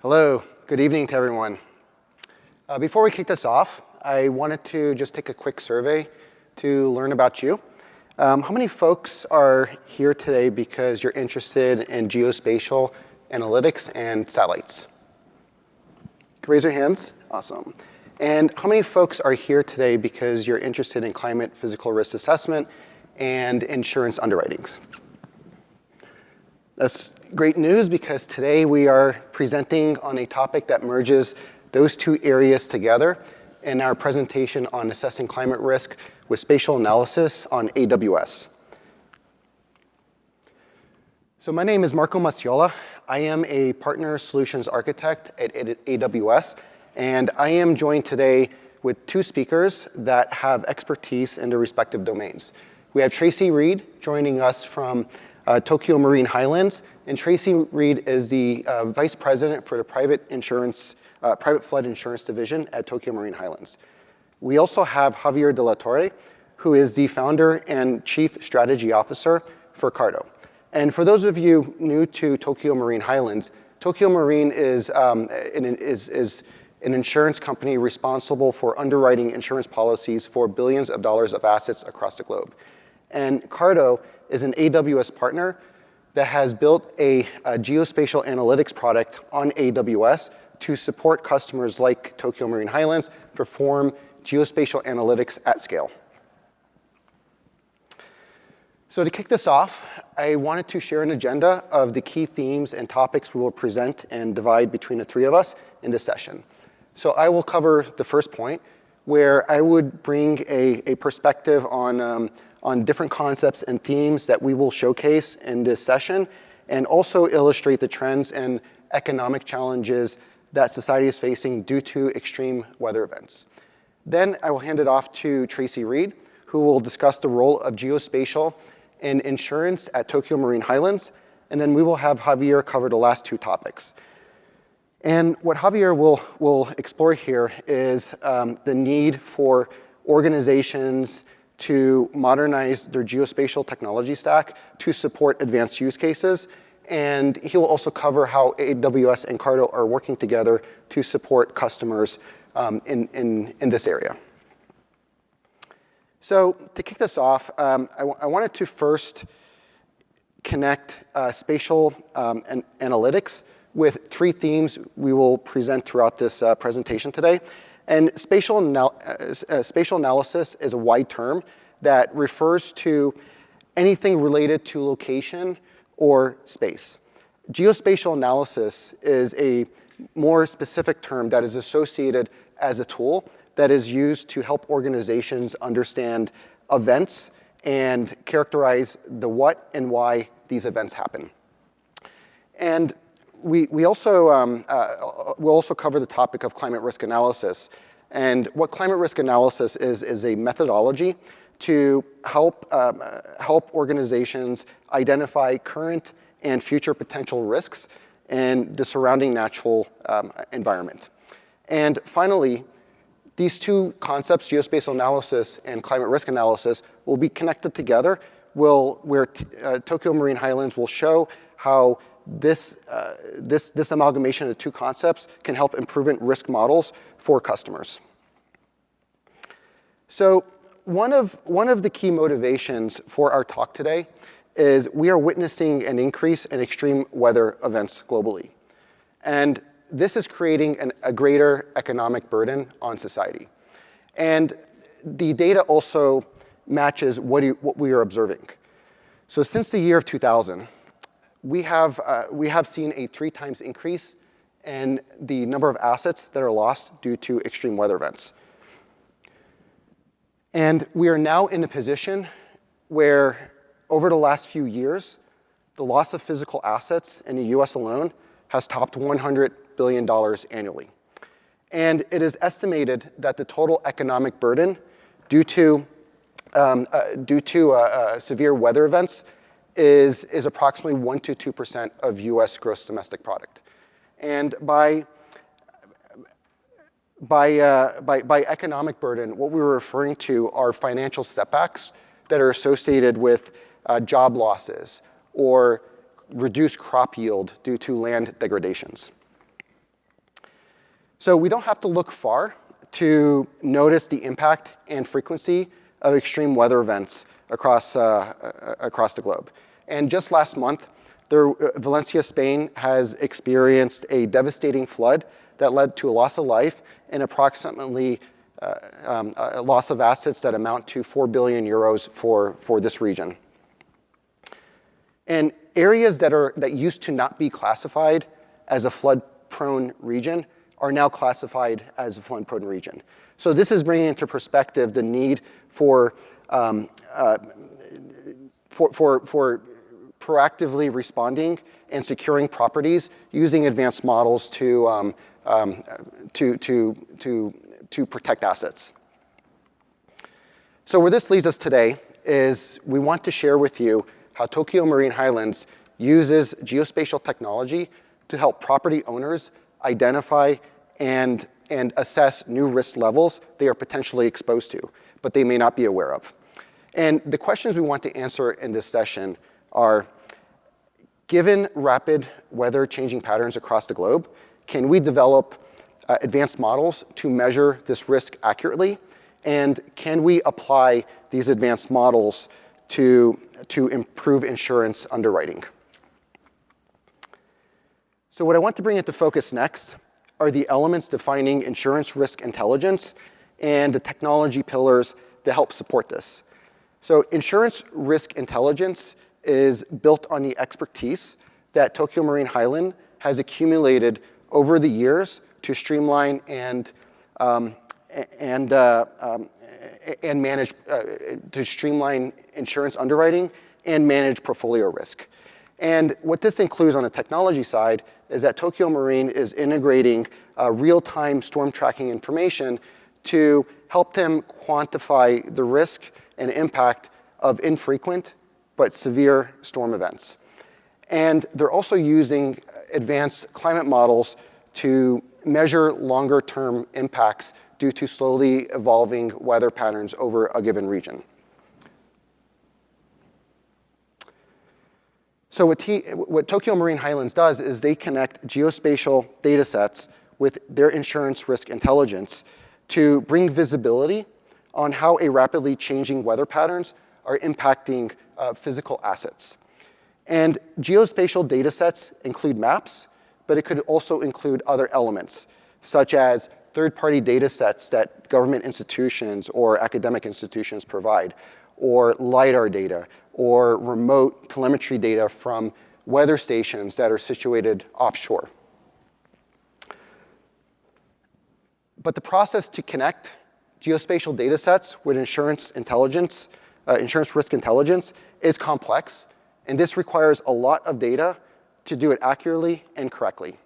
Hello, good evening to everyone. Before we kick this off, I wanted to just take a quick survey to learn about you. How many folks are here today because you're interested in geospatial analytics and satellites? Raise your hands. Awesome. And how many folks are here today because you're interested in climate physical risk assessment and insurance underwritings? That's great news because today we are presenting on a topic that merges those two areas together in our presentation on assessing climate risk with spatial analysis on AWS. So my name is Marco Macciola. I am a partner solutions architect at AWS, and I am joined today with two speakers that have expertise in their respective domains. We have Tracy Reed joining us from Tokyo Marine Highlands, and Tracy Reed is the Vice President for the Private Flood Insurance Division at Tokyo Marine Highlands. We also have Javier de la Torre, who is the founder and Chief Strategy Officer for Cardo. And for those of you new to Tokyo Marine Highlands, Tokyo Marine is an insurance company responsible for underwriting insurance policies for billions of dollars of assets across the globe. And Cardo is an AWS partner that has built a geospatial analytics product on AWS to support customers like Tokyo Marine Highlands perform geospatial analytics at scale. So to kick this off, I wanted to share an agenda of the key themes and topics we will present and divide between the three of us in this session. So I will cover the first point, where I would bring a perspective on different concepts and themes that we will showcase in this session, and also illustrate the trends and economic challenges that society is facing due to extreme weather events. Then I will hand it off to Tracy Reed, who will discuss the role of geospatial in insurance at Tokyo Marine Highlands, and then we will have Javier cover the last two topics. And what Javier will explore here is the need for organizations to modernize their geospatial technology stack to support advanced use cases. And he will also cover how AWS and Cardo are working together to support customers in this area. So to kick this off, I wanted to first connect spatial analytics with three themes we will present throughout this presentation today. And spatial analysis is a wide term that refers to anything related to location or space. Geospatial analysis is a more specific term that is associated as a tool that is used to help organizations understand events and characterize the what and why these events happen. And we'll also cover the topic of climate risk analysis. And what climate risk analysis is a methodology to help organizations identify current and future potential risks in the surrounding natural environment. And finally, these two concepts, geospatial analysis and climate risk analysis, will be connected together, where Tokyo Marine Highlands will show how this amalgamation of the two concepts can help improve risk models for customers. So one of the key motivations for our talk today is we are witnessing an increase in extreme weather events globally. And this is creating a greater economic burden on society. And the data also matches what we are observing. So since the year of 2000, we have seen a 3 times increase in the number of assets that are lost due to extreme weather events. And we are now in a position where, over the last few years, the loss of physical assets in the US alone has topped $100 billion annually. And it is estimated that the total economic burden due to severe weather events is approximately 1 to 2% of US gross domestic product. And by economic burden, what we were referring to are financial setbacks that are associated with job losses or reduced crop yield due to land degradations. So we don't have to look far to notice the impact and frequency of extreme weather events across the globe. And just last month, Valencia, Spain has experienced a devastating flood that led to a loss of life and approximately a loss of assets that amount to 4 billion euros for this region. And areas that used to not be classified as a flood-prone region are now classified as a flood-prone region. So this is bringing into perspective the need for proactively responding and securing properties using advanced models to protect assets. So where this leads us today is we want to share with you how Tokyo Marine Highlands uses geospatial technology to help property owners identify and assess new risk levels they are potentially exposed to, but they may not be aware of. And the questions we want to answer in this session are, given rapid weather changing patterns across the globe, can we develop advanced models to measure this risk accurately? And can we apply these advanced models to improve insurance underwriting? So what I want to bring into focus next are the elements defining insurance risk intelligence and the technology pillars that help support this. So insurance risk intelligence is built on the expertise that Tokyo Marine Highland has accumulated over the years to streamline and manage to streamline insurance underwriting and manage portfolio risk. And what this includes on the technology side is that Tokyo Marine is integrating real-time storm tracking information to help them quantify the risk and impact of infrequent but severe storm events. And they're also using advanced climate models to measure longer-term impacts due to slowly evolving weather patterns over a given region. So what Tokyo Marine Highlands does is they connect geospatial data sets with their insurance risk intelligence to bring visibility on how a rapidly changing weather patterns are impacting physical assets. And geospatial data sets include maps, but it could also include other elements, such as third-party data sets that government institutions or academic institutions provide, or LiDAR data, or remote telemetry data from weather stations that are situated offshore. But the process to connect geospatial data sets with insurance risk intelligence is complex, and this requires a lot of data to do it accurately and correctly.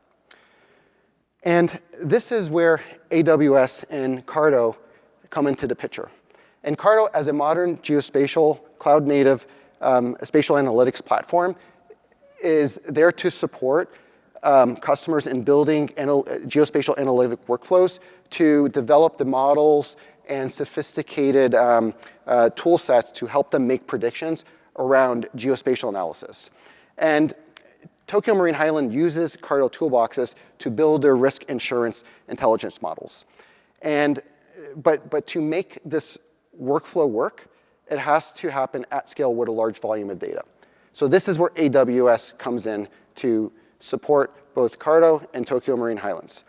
And this is where AWS and Cardo come into the picture. And Cardo, as a modern geospatial, cloud-native spatial analytics platform, is there to support customers in building geospatial analytic workflows to develop the models and sophisticated tool sets to help them make predictions around geospatial analysis. And Tokyo Marine Highland uses Cardo toolboxes to build their risk insurance intelligence models. But to make this workflow work, it has to happen at scale with a large volume of data. So this is where AWS comes in to support both Cardo and Tokyo Marine Highlands.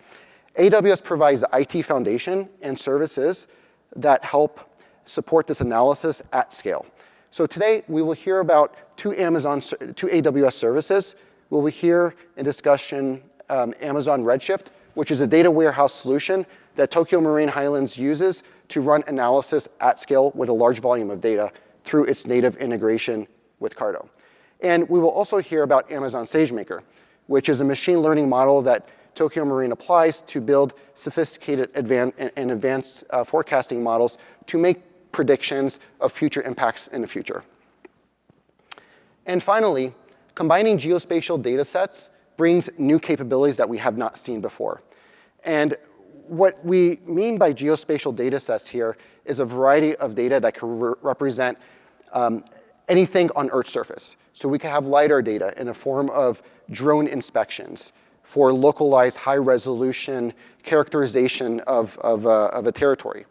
AWS provides the IT foundation and services that help support this analysis at scale. So today, we will hear about two AWS services. We will hear in discussion Amazon Redshift, which is a data warehouse solution that Tokyo Marine Highlands uses to run analysis at scale with a large volume of data through its native integration with Cardo. And we will also hear about Amazon SageMaker, which is a machine learning model that Tokyo Marine applies to build sophisticated and advanced forecasting models to make predictions of future impacts in the future. And finally, combining geospatial data sets brings new capabilities that we have not seen before. And what we mean by geospatial data sets here is a variety of data that can represent anything on Earth's surface. So we can have LiDAR data in the form of drone inspections, for localized high-resolution characterization of a territory.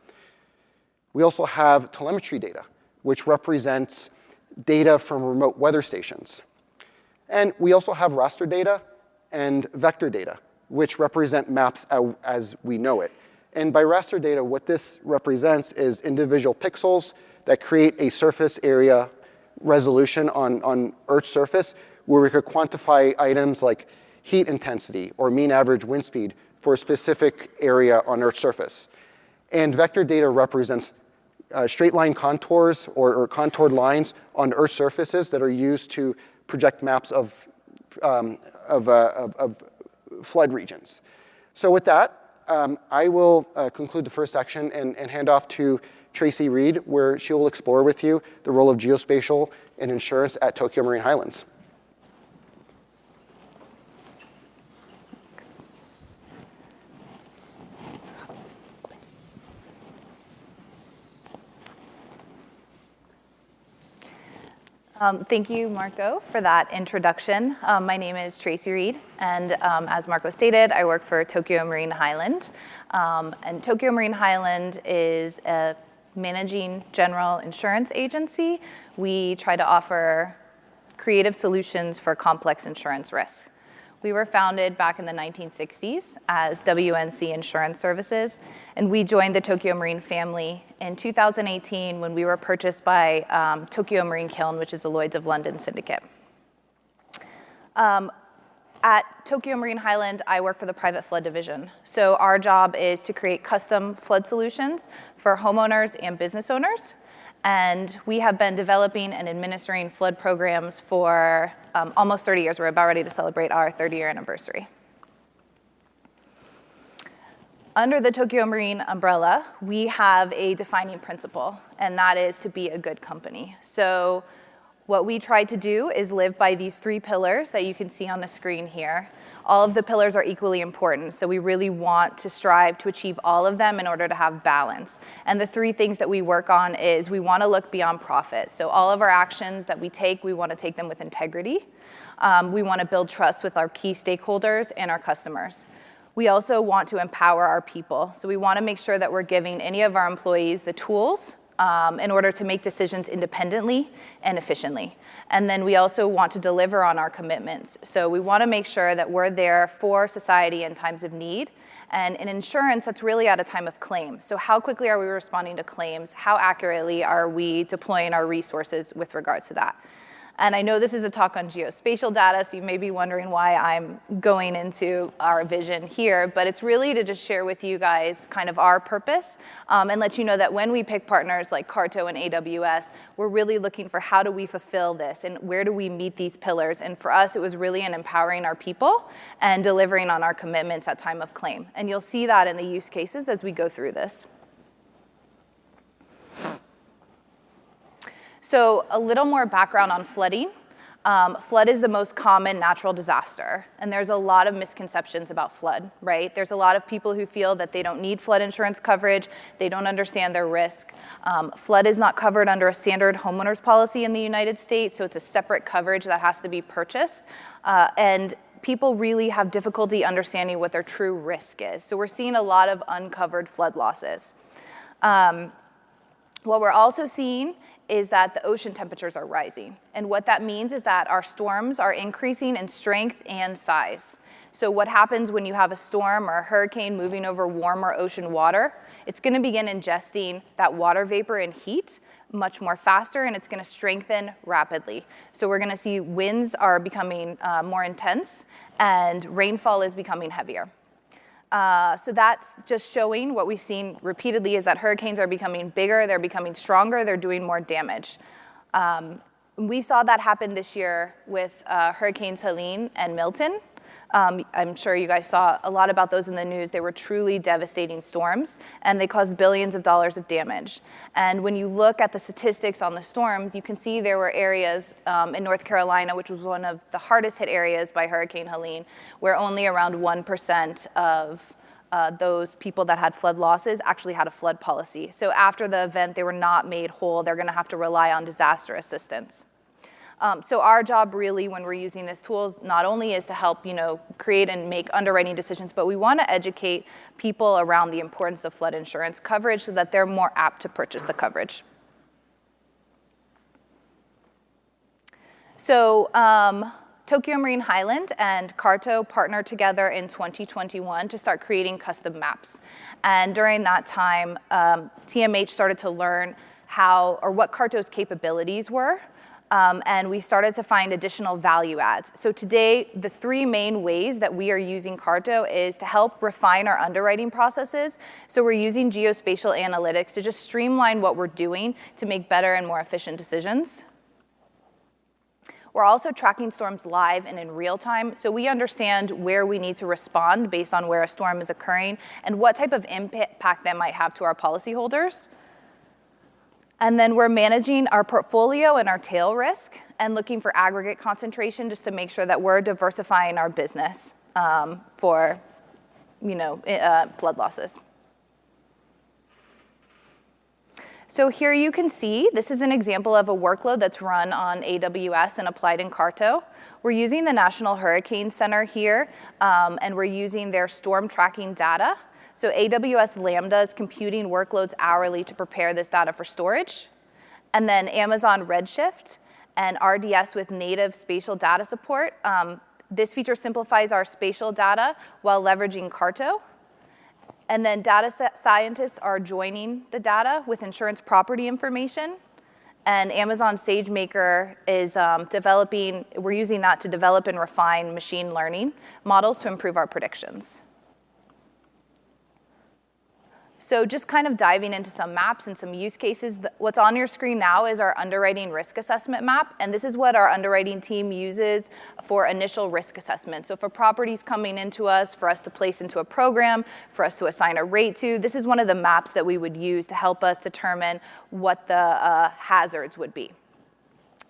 We also have telemetry data, which represents data from remote weather stations. And we also have raster data and vector data, which represent maps as we know it. And by raster data, what this represents is individual pixels that create a surface area resolution on Earth's surface, where we could quantify items like heat intensity or mean average wind speed for a specific area on Earth's surface. And vector data represents straight line contours or contoured lines on Earth's surfaces that are used to project maps of flood regions. So with that, I will conclude the first section and hand off to Tracy Reed, where she will explore with you the role of geospatial and insurance at Tokyo Marine Highlands. Thank you, Marco, for that introduction. My name is Tracy Reed, and as Marco stated, I work for Tokyo Marine Highland. And Tokyo Marine Highland is a managing general insurance agency. We try to offer creative solutions for complex insurance risks. We were founded back in the 1960s as WNC Insurance Services, and we joined the Tokyo Marine family in 2018 when we were purchased by Tokyo Marine Kiln, which is a Lloyd's of London syndicate. At Tokyo Marine Highland, I work for the private flood division. So our job is to create custom flood solutions for homeowners and business owners. And we have been developing and administering flood programs for almost 30 years. We're about ready to celebrate our 30-year anniversary. Under the Tokyo Marine umbrella, we have a defining principle, and that is to be a good company. So what we try to do is live by these 3 pillars that you can see on the screen here. All of the pillars are equally important, so we really want to strive to achieve all of them in order to have balance. And the 3 things that we work on is we want to look beyond profit. So all of our actions that we take, we want to take them with integrity. We want to build trust with our key stakeholders and our customers. We also want to empower our people. So we want to make sure that we're giving any of our employees the tools in order to make decisions independently and efficiently. And then we also want to deliver on our commitments. So we want to make sure that we're there for society in times of need. And in insurance, that's really at a time of claim. So how quickly are we responding to claims? How accurately are we deploying our resources with regards to that? And I know this is a talk on geospatial data, so you may be wondering why I'm going into our vision here, but it's really to just share with you guys kind of our purpose and let you know that when we pick partners like Carto and AWS, we're really looking for how do we fulfill this and where do we meet these pillars. And for us, it was really in empowering our people and delivering on our commitments at time of claim. And you'll see that in the use cases as we go through this. So a little more background on flooding. Flood is the most common natural disaster, and there's a lot of misconceptions about flood, right? There's a lot of people who feel that they don't need flood insurance coverage, they don't understand their risk. Flood is not covered under a standard homeowners policy in the United States, so it's a separate coverage that has to be purchased. And people really have difficulty understanding what their true risk is. So we're seeing a lot of uncovered flood losses. What we're also seeing is that the ocean temperatures are rising. And what that means is that our storms are increasing in strength and size. So what happens when you have a storm or a hurricane moving over warmer ocean water? It's going to begin ingesting that water vapor and heat much more faster, and it's going to strengthen rapidly. So we're going to see winds are becoming more intense, and rainfall is becoming heavier. So that's just showing what we've seen repeatedly is that hurricanes are becoming bigger, they're becoming stronger, they're doing more damage. We saw that happen this year with Hurricanes Helene and Milton. I'm sure you guys saw a lot about those in the news. They were truly devastating storms, and they caused billions of dollars of damage. And when you look at the statistics on the storms, you can see there were areas in North Carolina, which was one of the hardest hit areas by Hurricane Helene, where only around 1% of those people that had flood losses actually had a flood policy. So after the event, they were not made whole. They're going to have to rely on disaster assistance. So our job really when we're using this tool not only is to help create and make underwriting decisions, but we want to educate people around the importance of flood insurance coverage so that they're more apt to purchase the coverage. So Tokyo Marine Highland and Carto partnered together in 2021 to start creating custom maps. And during that time, TMH started to learn what Carto's capabilities were. And we started to find additional value adds. So today, the three main ways that we are using Carto is to help refine our underwriting processes. So we're using geospatial analytics to just streamline what we're doing to make better and more efficient decisions. We're also tracking storms live and in real time, so we understand where we need to respond based on where a storm is occurring and what type of impact that might have to our policyholders. And then we're managing our portfolio and our tail risk and looking for aggregate concentration just to make sure that we're diversifying our business for flood losses. So here you can see, this is an example of a workload that's run on AWS and applied in Carto. We're using the National Hurricane Center here, and we're using their storm tracking data. So AWS Lambda is computing workloads hourly to prepare this data for storage. And then Amazon Redshift and RDS with native spatial data support. This feature simplifies our spatial data while leveraging Carto. And then data scientists are joining the data with insurance property information. And Amazon SageMaker is we're using that to develop and refine machine learning models to improve our predictions. So just kind of diving into some maps and some use cases, what's on your screen now is our underwriting risk assessment map, and this is what our underwriting team uses for initial risk assessment. So for properties coming into us, for us to place into a program, for us to assign a rate to, this is one of the maps that we would use to help us determine what the hazards would be.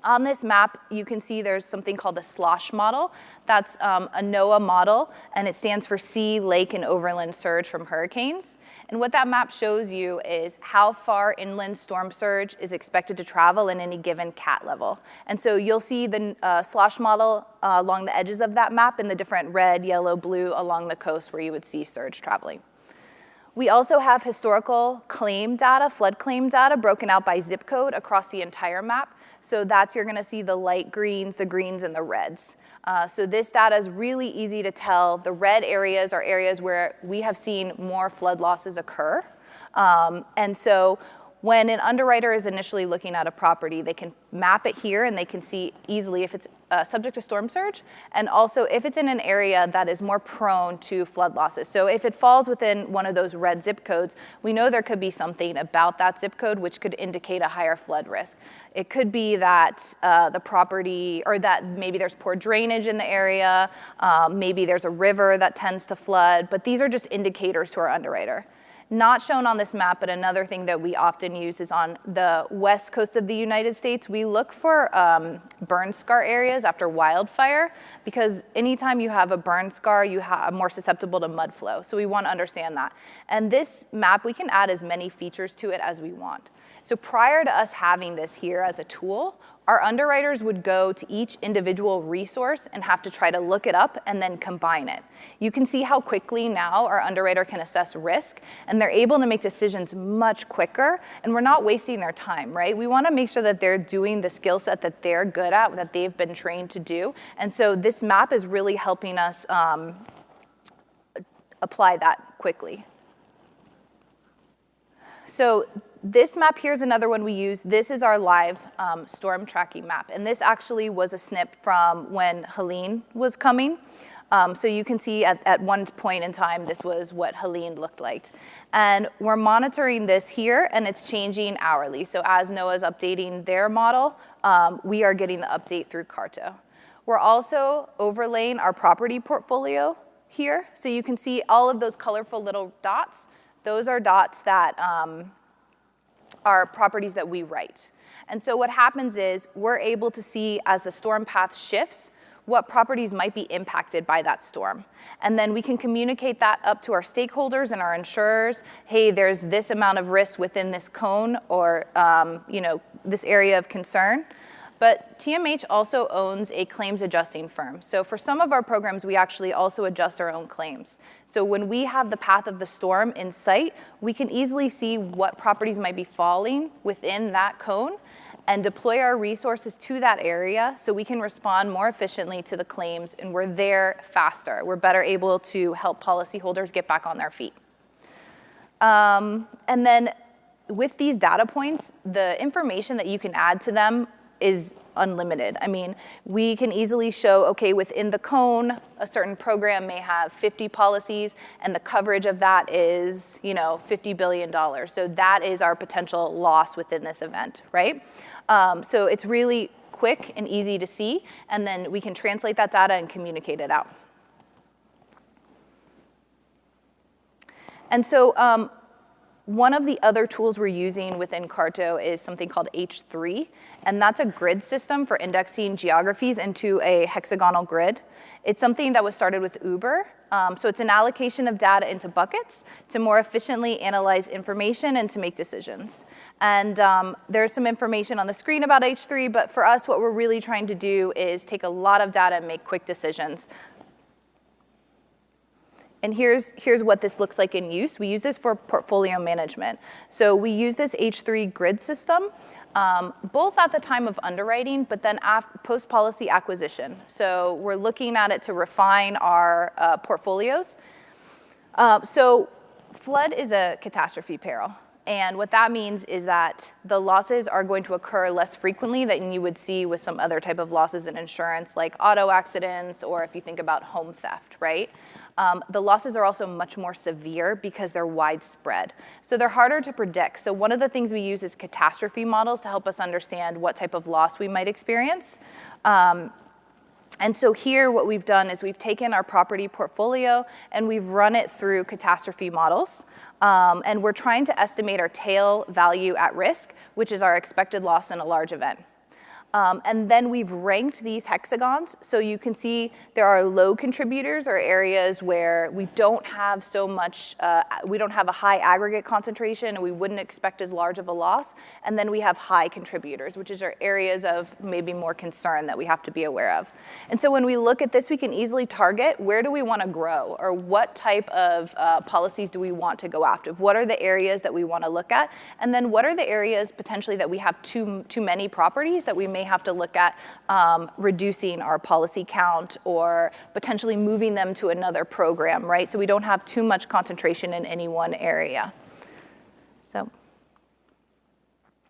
On this map, you can see there's something called the SLOSH model. That's a NOAA model, and it stands for Sea, Lake, and Overland Surge from Hurricanes. And what that map shows you is how far inland storm surge is expected to travel in any given CAT level. And so you'll see the SLOSH model along the edges of that map in the different red, yellow, blue along the coast where you would see surge traveling. We also have historical claim data, flood claim data, broken out by zip code across the entire map. So you're gonna see the light greens, the greens, and the reds. So this data is really easy to tell. The red areas are areas where we have seen more flood losses occur. And so when an underwriter is initially looking at a property, they can map it here and they can see easily if it's subject to storm surge, and also if it's in an area that is more prone to flood losses. So if it falls within one of those red zip codes, we know there could be something about that zip code which could indicate a higher flood risk. It could be that the property, or that maybe there's poor drainage in the area, maybe there's a river that tends to flood, but these are just indicators to our underwriter. Not shown on this map, but another thing that we often use is on the west coast of the United States. We look for burn scar areas after wildfire, because anytime you have a burn scar, you are more susceptible to mud flow. So we want to understand that. And this map, we can add as many features to it as we want. So prior to us having this here as a tool, our underwriters would go to each individual resource and have to try to look it up and then combine it. You can see how quickly now our underwriter can assess risk, and they're able to make decisions much quicker, and we're not wasting their time, right? We want to make sure that they're doing the skill set that they're good at, that they've been trained to do. And so this map is really helping us apply that quickly. So this map here is another one we use. This is our live storm tracking map. And this actually was a snip from when Helene was coming. So you can see at one point in time, this was what Helene looked like. And we're monitoring this here, and it's changing hourly. So as NOAA's updating their model, we are getting the update through Carto. We're also overlaying our property portfolio here. So you can see all of those colorful little dots. Those are dots that are properties that we write. And so what happens is we're able to see, as the storm path shifts, what properties might be impacted by that storm. And then we can communicate that up to our stakeholders and our insurers. Hey, there's this amount of risk within this cone, or this area of concern. But TMH also owns a claims adjusting firm. So for some of our programs, we actually also adjust our own claims. So when we have the path of the storm in sight, we can easily see what properties might be falling within that cone and deploy our resources to that area so we can respond more efficiently to the claims, and we're there faster. We're better able to help policyholders get back on their feet. And then with these data points, the information that you can add to them is unlimited. I mean, we can easily show, okay, within the cone, a certain program may have 50 policies, and the coverage of that is, $50 billion. So that is our potential loss within this event, right? So it's really quick and easy to see, and then we can translate that data and communicate it out. And so one of the other tools we're using within Carto is something called H3, and that's a grid system for indexing geographies into a hexagonal grid. It's something that was started with Uber. So it's an allocation of data into buckets to more efficiently analyze information and to make decisions. And there's some information on the screen about H3, but for us, what we're really trying to do is take a lot of data and make quick decisions. And here's what this looks like in use. We use this for portfolio management. So we use this H3 grid system, both at the time of underwriting, but then post-policy acquisition. So we're looking at it to refine our portfolios. So flood is a catastrophe peril. And what that means is that the losses are going to occur less frequently than you would see with some other type of losses in insurance, like auto accidents, or if you think about home theft, right? The losses are also much more severe because they're widespread. So they're harder to predict. So one of the things we use is catastrophe models to help us understand what type of loss we might experience. And so here what we've done is we've taken our property portfolio and we've run it through catastrophe models. And we're trying to estimate our tail value at risk, which is our expected loss in a large event. And then we've ranked these hexagons. So you can see there are low contributors or areas where we don't have so much, we don't have a high aggregate concentration and we wouldn't expect as large of a loss. And then we have high contributors, which is our areas of maybe more concern that we have to be aware of. And so when we look at this, we can easily target where do we want to grow or what type of policies do we want to go after? What are the areas that we want to look at? And then what are the areas potentially that we have too many properties that we may have to look at reducing our policy count or potentially moving them to another program, right? So we don't have too much concentration in any one area. So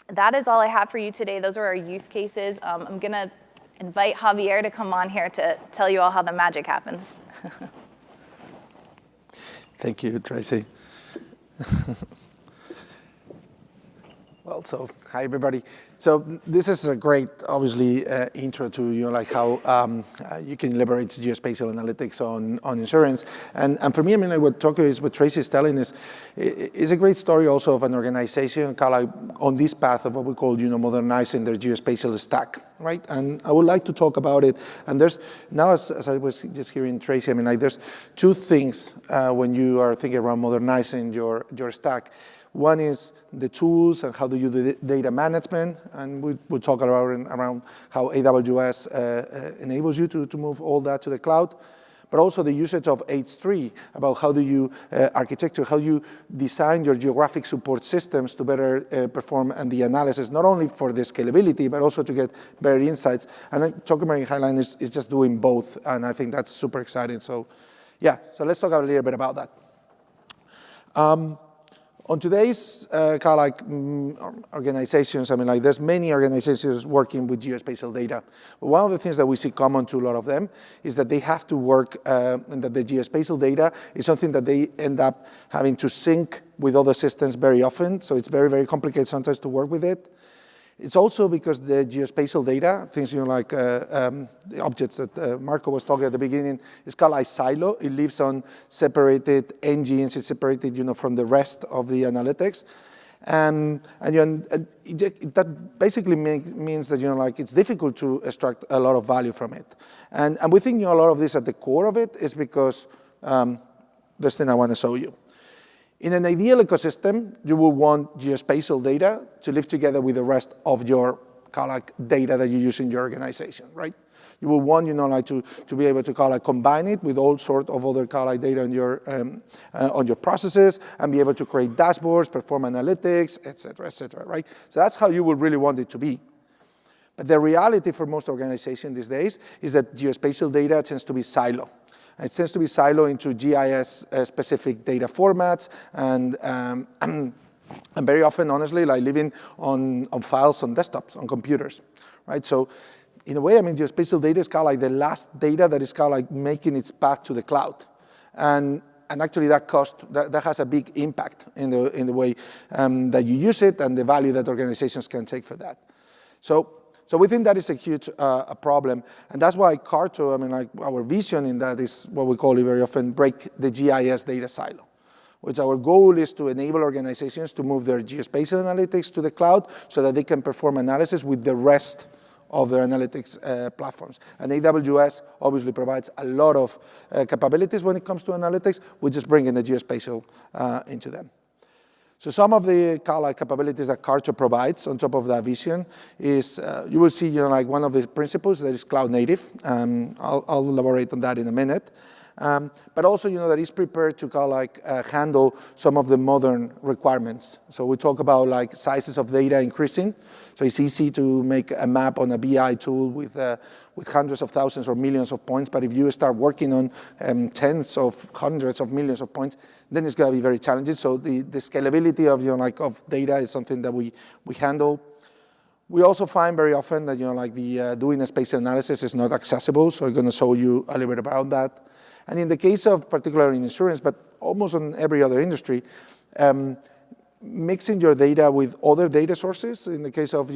that is all I have for you today. Those are our use cases. I'm going to invite Javier to come on here to tell you all how the magic happens. Thank you, Tracy. Well, so hi everybody. So this is a great, obviously, intro to like how you can leverage geospatial analytics on insurance. And for me, I mean, like what Tracy is telling is a great story also of an organization kind of like on this path of what we call, modernizing their geospatial stack, right? And I would like to talk about it. And there's now, as I was just hearing Tracy, I mean, like there's two things when you are thinking around modernizing your stack. One is the tools and how do you do the data management, and we'll talk around how AWS enables you to move all that to the cloud, but also the usage of H3, about how do you architecture, how you design your geographic support systems to better perform and the analysis, not only for the scalability, but also to get better insights. And then Talking Highline is just doing both, and I think that's super exciting. So yeah, so let's talk a little bit about that. On today's kind of like organizations, I mean, like there's many organizations working with geospatial data. But one of the things that we see common to a lot of them is that they have to work, and that the geospatial data is something that they end up having to sync with other systems very often. So it's very, very complicated sometimes to work with it. It's also because the geospatial data, things like the objects that Marco was talking at the beginning, is called a silo. It lives on separated engines. It's separated, from the rest of the analytics, and that basically means that like it's difficult to extract a lot of value from it. And we think a lot of this at the core of it is because this thing I want to show you. In an ideal ecosystem, you will want geospatial data to live together with the rest of your kind of like data that you use in your organization, right? You will want, to be able to kind of like combine it with all sorts of other kind of like data on your processes and be able to create dashboards, perform analytics, et cetera, right? So that's how you would really want it to be. But the reality for most organizations these days is that geospatial data tends to be silo. It tends to be silo into GIS-specific data formats and very often, honestly, like living on files on desktops, on computers, right? So in a way, I mean, geospatial data is kind of like the last data that is kind of like making its path to the cloud. And actually that has a big impact in the way that you use it and the value that organizations can take for that. So we think that is a huge a problem, and that's why Carto, I mean, like our vision in that is what we call it very often, break the GIS data silo, which our goal is to enable organizations to move their geospatial analytics to the cloud so that they can perform analysis with the rest of their analytics platforms. And AWS obviously provides a lot of capabilities when it comes to analytics. We just bring in the geospatial into them. So some of the capabilities that Carto provides on top of that vision is, you will see, like one of the principles that is cloud native. I'll elaborate on that in a minute. But also, that is prepared to handle some of the modern requirements. So we talk about like sizes of data increasing. So it's easy to make a map on a BI tool with hundreds of thousands or millions of points. But if you start working on tens of hundreds of millions of points, then it's going to be very challenging. So the scalability of of data is something that we handle. We also find very often that doing a spatial analysis is not accessible. So I'm going to show you a little bit about that. And in the case of particularly in insurance, but almost on every other industry, mixing your data with other data sources, in the case of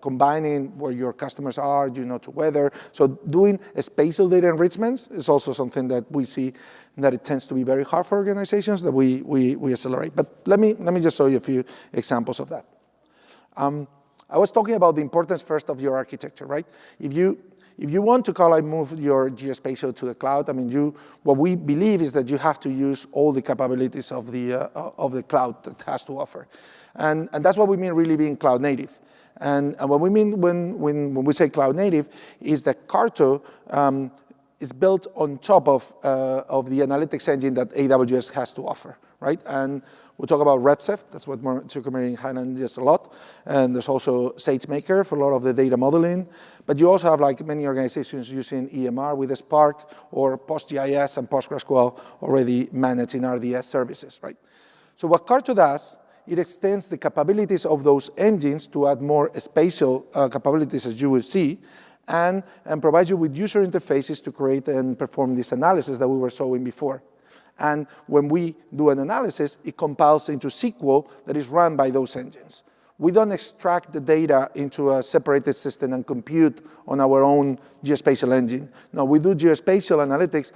combining where your customers are, to weather. So doing a spatial data enrichments is also something that we see that it tends to be very hard for organizations that we accelerate. But let me just show you a few examples of that. I was talking about the importance first of your architecture, right? If you want to move your geospatial to the cloud, I mean, what we believe is that you have to use all the capabilities of the cloud that has to offer, and that's what we mean really being cloud native. And what we mean when we say cloud native is that Carto is built on top of the analytics engine that AWS has to offer, right? And we'll talk about Redshift. That's what Marine highlighted a lot. And there's also SageMaker for a lot of the data modeling. But you also have many organizations using EMR with Spark or PostGIS and PostgreSQL already managed in RDS services, right? So what Carto does, it extends the capabilities of those engines to add more spatial capabilities, as you will see, and provides you with user interfaces to create and perform this analysis that we were showing before. And when we do an analysis, it compiles into SQL that is run by those engines. We don't extract the data into a separated system and compute on our own geospatial engine. No, we do geospatial analytics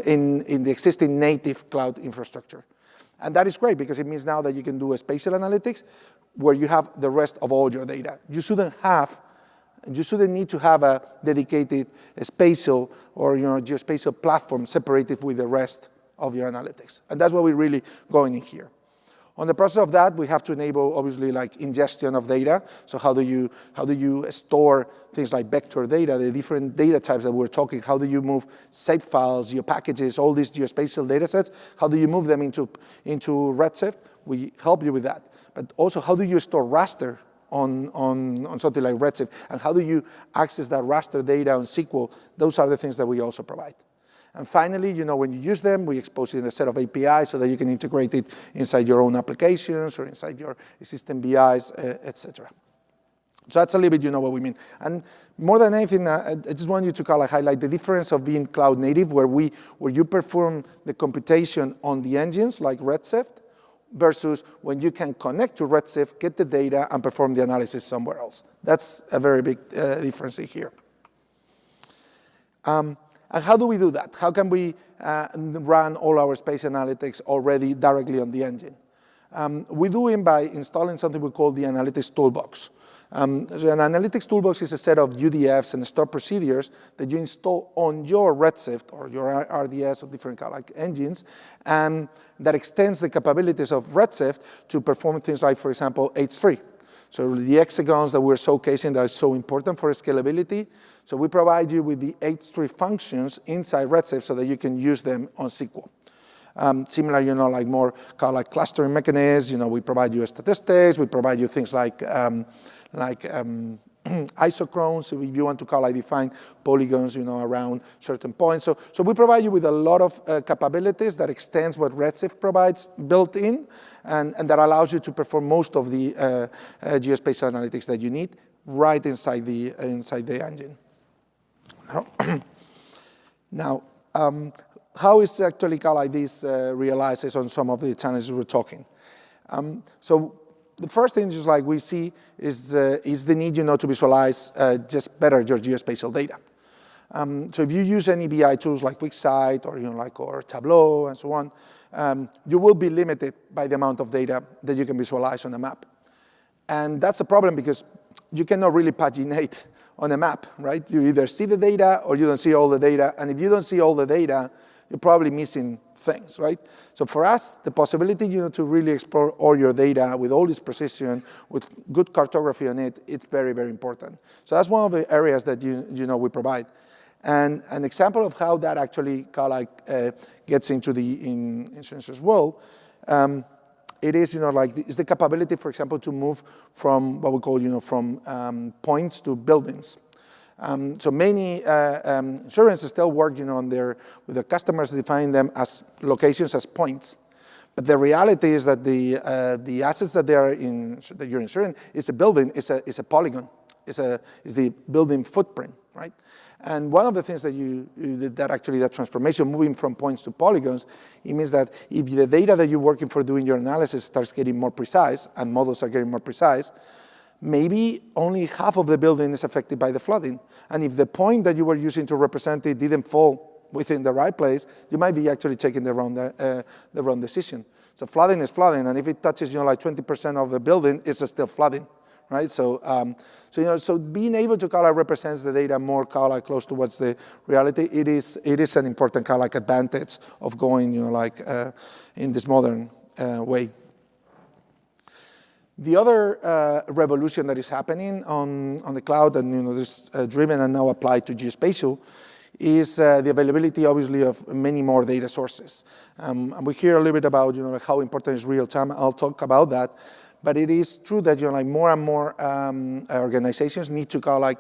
in the existing native cloud infrastructure. And that is great because it means now that you can do a spatial analytics where you have the rest of all your data. You shouldn't need to have a dedicated spatial or geospatial platform separated with the rest of your analytics. And that's what we're really going in here. On the process of that, we have to enable, obviously, ingestion of data. So how do you store things like vector data, the different data types that we're talking? How do you move shape files, geopackages, all these geospatial data sets? How do you move them into Redshift? We help you with that. But also, how do you store raster on something like Redshift? And how do you access that raster data on SQL? Those are the things that we also provide. And finally, when you use them, we expose it in a set of APIs so that you can integrate it inside your own applications or inside your system BIs, etc. So that's a little bit, what we mean. And more than anything, I just want you to highlight the difference of being cloud native, where you perform the computation on the engines like Redshift, versus when you can connect to Redshift, get the data, and perform the analysis somewhere else. That's a very big difference in here. And how do we do that? How can we run all our spatial analytics already directly on the engine? We do it by installing something we call the Analytics Toolbox. So an Analytics Toolbox is a set of UDFs and stored procedures that you install on your Redshift or your RDS or different engines, and that extends the capabilities of Redshift to perform things like, for example, H3. So the hexagons that we're showcasing that are so important for scalability. So we provide you with the H3 functions inside Redshift so that you can use them on SQL. Similar, like more kind of like clustering mechanisms. We provide you statistics. We provide you things like isochrones, so if you want to call define polygons, around certain points. So we provide you with a lot of capabilities that extends what Redshift provides built in, and that allows you to perform most of the geospatial analytics that you need right inside the engine. Now, how is actually this realizes on some of the challenges we're talking? So the first thing is we see is the need to visualize just better your geospatial data. So if you use any BI tools like QuickSight or or Tableau and so on, you will be limited by the amount of data that you can visualize on a map. And that's a problem because you cannot really paginate on a map, right? You either see the data or you don't see all the data. And if you don't see all the data, you're probably missing things, right? So for us, the possibility to really explore all your data with all this precision, with good cartography on it, it's very, very important. So that's one of the areas that we provide. And an example of how that actually gets into the insurance as well, it is is the capability, for example, to move from what we call from points to buildings. So many insurances still work with their customers, define them as locations, as points. But the reality is that the assets that you're insuring is a building, is a polygon, is the building footprint, right? And one of the things that transformation, moving from points to polygons, it means that if the data that you're working for doing your analysis starts getting more precise, and models are getting more precise, maybe only half of the building is affected by the flooding. And if the point that you were using to represent it didn't fall within the right place, you might be actually taking the wrong decision. So flooding is flooding, and if it touches 20% of the building, it's still flooding, right? So so being able to represent the data more close to what's the reality, it is an important advantage of going in this modern way. The other revolution that is happening on the cloud, and this driven and now applied to geospatial, is the availability, obviously, of many more data sources. And we hear a little bit about how important is real time. I'll talk about that, but it is true that more and more organizations need to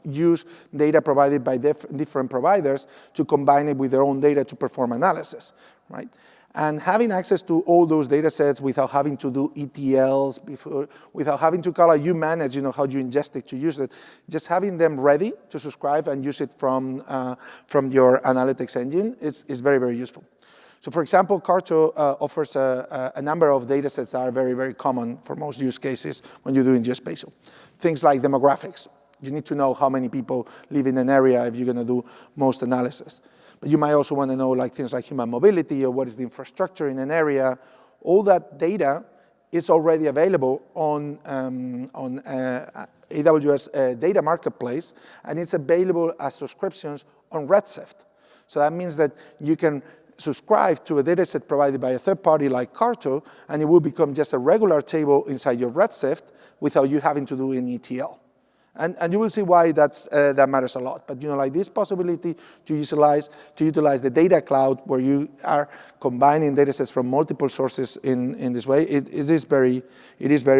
use data provided by different providers to combine it with their own data to perform analysis, right? And having access to all those data sets without having to do ETLs, without having to you manage, how you ingest it to use it, just having them ready to subscribe and use it from your analytics engine is very, very useful. So for example, Carto offers a number of data sets that are very, very common for most use cases when you're doing geospatial. Things like demographics. You need to know how many people live in an area if you're going to do most analysis. But you might also want to know things like human mobility or what is the infrastructure in an area. All that data is already available on AWS Data Marketplace, and it's available as subscriptions on Redshift. So that means that you can subscribe to a data set provided by a third party like Carto, and it will become just a regular table inside your Redshift without you having to do an ETL. And you will see why that matters a lot. But this possibility to utilize the data cloud where you are combining data sets from multiple sources in this way, it is very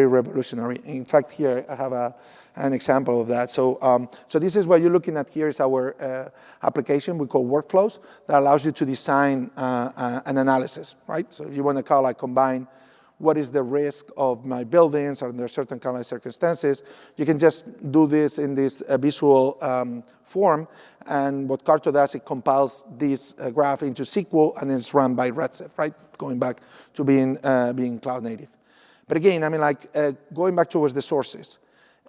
revolutionary. In fact, here I have an example of that. So this is what you're looking at here is our application we call Workflows that allows you to design an analysis, right? So if you want to combine what is the risk of my buildings under certain circumstances, you can just do this in this visual form. And what Carto does, it compiles this graph into SQL, and it's run by Redshift, right? Going back to being cloud native. But again, going back towards the sources.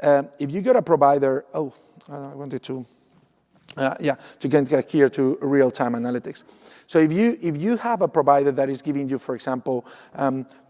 If you get a provider, I wanted to get here to real-time analytics. So if you have a provider that is giving you, for example,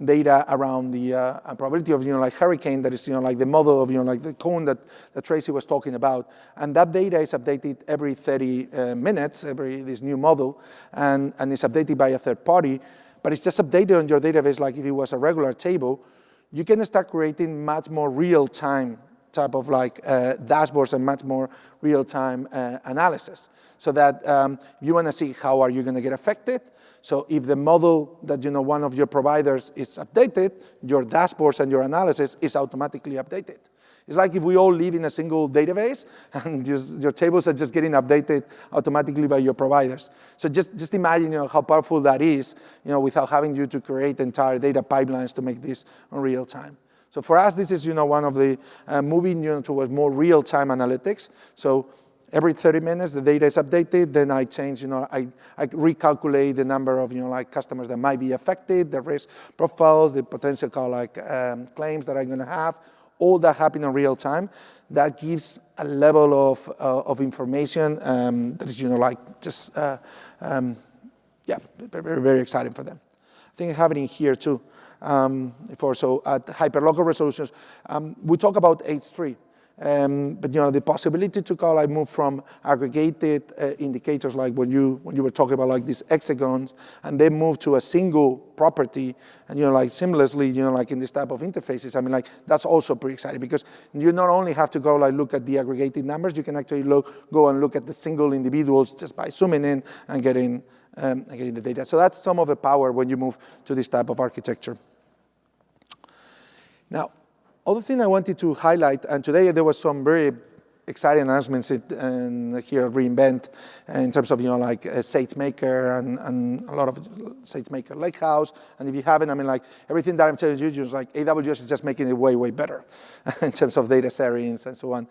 data around the probability of hurricane, that is the model of the cone that Tracy was talking about, and that data is updated every 30 minutes, this new model, and it's updated by a third party, but it's just updated on your database like if it was a regular table, you can start creating much more real-time type of like dashboards and much more real-time analysis. So that you want to see how are you going to get affected. So if the model that one of your providers is updated, your dashboards and your analysis is automatically updated. It's like if we all live in a single database and your tables are just getting updated automatically by your providers. So just imagine how powerful that is without having you to create entire data pipelines to make this on real time. So for us, this is one of the moving towards more real-time analytics. So every 30 minutes, the data is updated. Then I change, I recalculate the number of like customers that might be affected, the risk profiles, the potential claims that I'm going to have. All that happen in real time. That gives a level of information that is very, very exciting for them. I think it's happening here too. So at hyperlocal resolutions, we talk about H3. But the possibility to move from aggregated indicators, like when you were talking about like these hexagons, and then move to a single property, and like seamlessly, like in this type of interfaces. I mean, like that's also pretty exciting because you not only have to go look at the aggregated numbers, you can actually go and look at the single individuals just by zooming in and getting the data. So that's some of the power when you move to this type of architecture. Now, other thing I wanted to highlight, and today there was some very exciting announcements here at reInvent in terms of like SageMaker and a lot of SageMaker Lakehouse. And if you haven't, I mean, like everything that I'm telling you, just like AWS is just making it way, way better in terms of data settings and so on.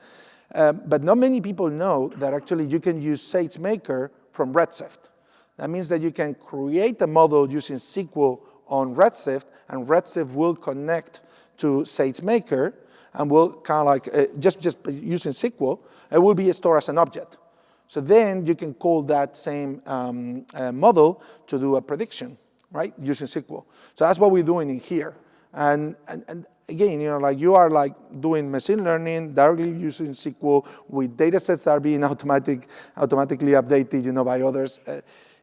But not many people know that actually you can use SageMaker from Redshift. That means that you can create a model using SQL on Redshift, and Redshift will connect to SageMaker, and will just using SQL, it will be stored as an object. So then you can call that same model to do a prediction, right, using SQL. So that's what we're doing in here. And again, like you are like doing machine learning directly using SQL with data sets that are being automatically updated, by others.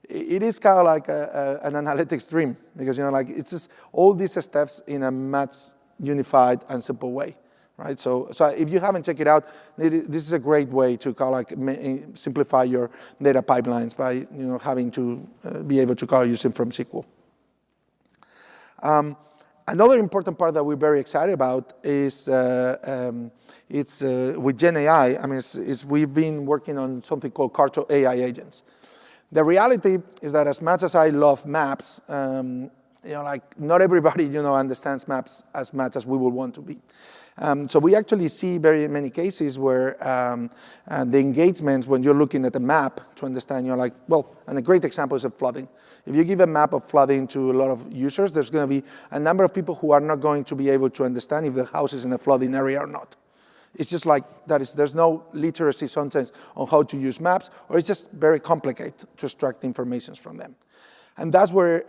It is kind of like an analytics dream because, like it's just all these steps in a much unified and simple way, right? So if you haven't checked it out, this is a great way to simplify your data pipelines by having to be able to use them from SQL. Another important part that we're very excited about is with Gen AI. I mean, we've been working on something called Carto AI agents. The reality is that as much as I love maps, like not everybody, understands maps as much as we would want to be. So we actually see very many cases where the engagements, when you're looking at a map to understand, and a great example is of flooding. If you give a map of flooding to a lot of users, there's going to be a number of people who are not going to be able to understand if the house is in a flooding area or not. It's just like there's no literacy sometimes on how to use maps, or it's just very complicated to extract information from them. And that's where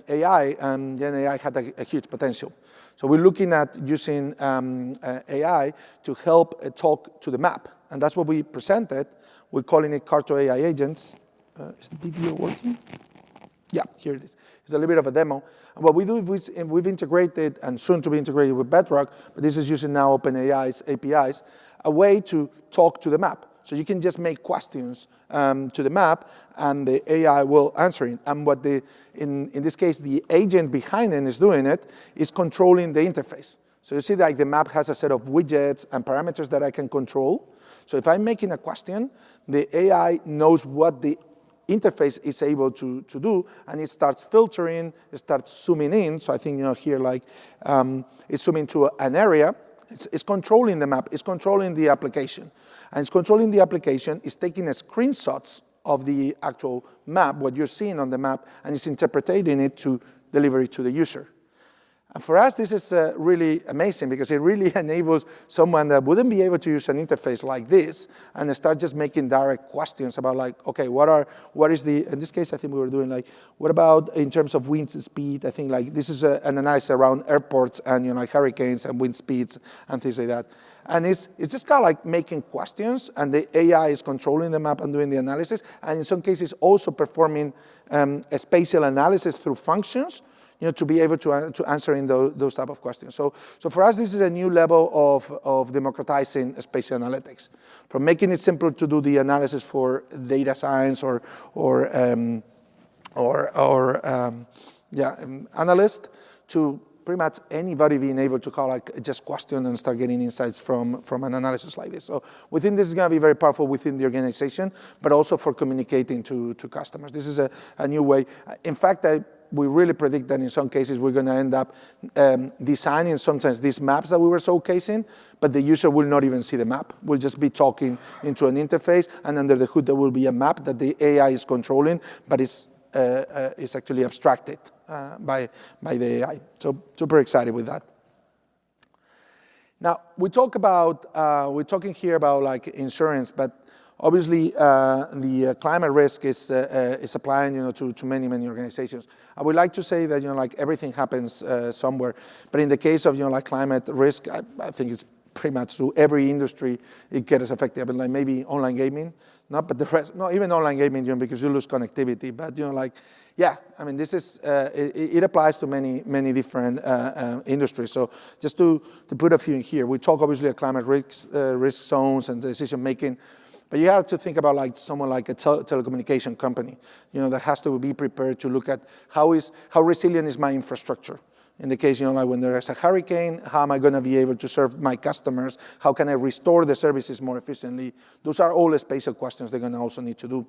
AI and Gen AI had a huge potential. So we're looking at using AI to help talk to the map. And that's what we presented. We're calling it Carto AI agents. Is the video working? Yeah, here it is. It's a little bit of a demo. And what we do is we've integrated, and soon to be integrated with Bedrock, but this is using now OpenAI's APIs, a way to talk to the map. So you can just make questions to the map, and the AI will answer it. And what in this case, the agent behind it is doing it is controlling the interface. So you see that the map has a set of widgets and parameters that I can control. So if I'm making a question, the AI knows what the interface is able to do, and it starts filtering, it starts zooming in. So I think here it's zooming to an area. It's controlling the map, it's controlling the application. And it's controlling the application, it's taking screenshots of the actual map, what you're seeing on the map, and it's interpreting it to deliver it to the user. And for us, this is really amazing because it really enables someone that wouldn't be able to use an interface like this and start just making direct questions about okay, what is in this case, I think we were doing what about in terms of wind speed? I think this is an analysis around airports and hurricanes and wind speeds and things like that. And it's just kind of making questions, and the AI is controlling the map and doing the analysis, and in some cases also performing a spatial analysis through functions to be able to answering those type of questions. So for us, this is a new level of democratizing spatial analytics, from making it simpler to do the analysis for data science or analyst, to pretty much anybody being able to call just question and start getting insights from an analysis like this. So we think this is going to be very powerful within the organization, but also for communicating to customers. This is a new way. In fact, we really predict that in some cases we're going to end up designing sometimes these maps that we were showcasing, but the user will not even see the map. We'll just be talking into an interface, and under the hood there will be a map that the AI is controlling, but it's actually abstracted by the AI. So super excited with that. Now we're talking here about insurance, but obviously the climate risk is applying to many organizations. I would like to say that everything happens somewhere, but in the case of climate risk, I think it's pretty much to every industry it gets affected. But maybe online gaming, not, but the rest, not even online gaming, because you lose connectivity. But yeah, I mean, this is it applies to many different industries. So just to put a few in here, we talk obviously of climate risk zones and decision making. But you have to think about someone like a telecommunication company, that has to be prepared to look at how resilient is my infrastructure. In the case, when there is a hurricane, how am I going to be able to serve my customers? How can I restore the services more efficiently? Those are all the spatial questions they're going to also need to do.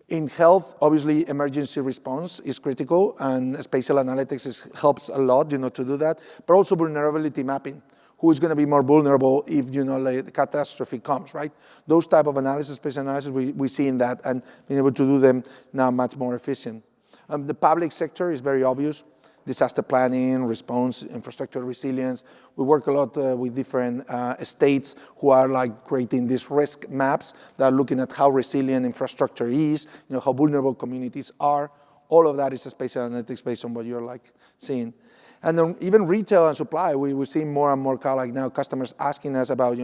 In health, obviously, emergency response is critical, and spatial analytics helps a lot, to do that. But also vulnerability mapping. Who is going to be more vulnerable if, the catastrophe comes, right? Those type of analysis, spatial analysis, we see in that, and being able to do them now much more efficient. The public sector is very obvious. Disaster planning, response, infrastructure resilience. We work a lot with different states who are creating these risk maps that are looking at how resilient infrastructure is, how vulnerable communities are. All of that is a spatial analytics based on what you're seeing. And then even retail and supply, we're seeing more and more now customers asking us about,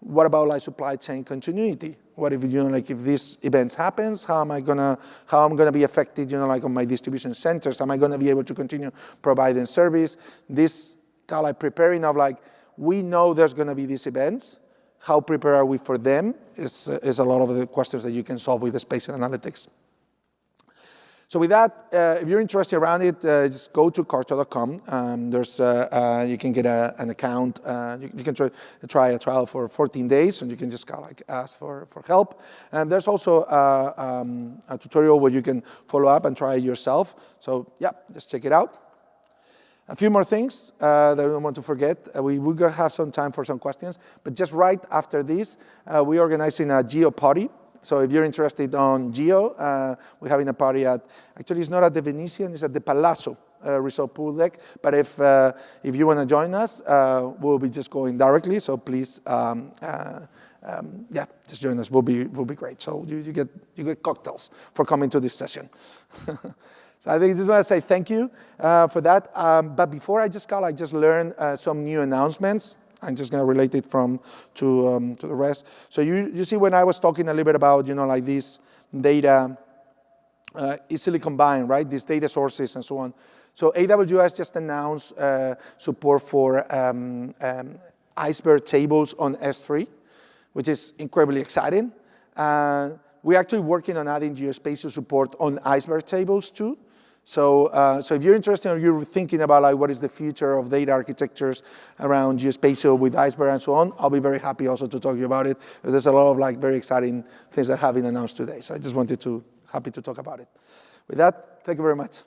what about supply chain continuity? What if if this event happens, how am I gonna be affected, on my distribution centers? Am I gonna be able to continue providing service? This preparing of we know there's gonna be these events. How prepared are we for them? Is a lot of the questions that you can solve with the spatial analytics. So with that, if you're interested around it, just go to carto.com. There's you can get an account. You can try a trial for 14 days, and you can just ask for help. And there's also a tutorial where you can follow up and try it yourself. So yeah, just check it out. A few more things that I don't want to forget. We will have some time for some questions, but just right after this, we're organizing a Geo party. So if you're interested on Geo, we're having a party actually it's not at the Venetian, it's at the Palazzo Resort Pool Deck. But if you want to join us, we'll be just going directly. So please, just join us. Will be great. So you get cocktails for coming to this session. So I think I just want to say thank you for that. But before I just learn some new announcements. I'm just going to relate it to the rest. So you see when I was talking a little bit about, this data easily combined, right? These data sources and so on. So AWS just announced support for iceberg tables on S3, which is incredibly exciting. We're actually working on adding geospatial support on iceberg tables too. So if you're interested or you're thinking about what is the future of data architectures around geospatial with iceberg and so on, I'll be very happy also to talk to you about it. There's a lot of very exciting things that have been announced today. So I just happy to talk about it. With that, thank you very much.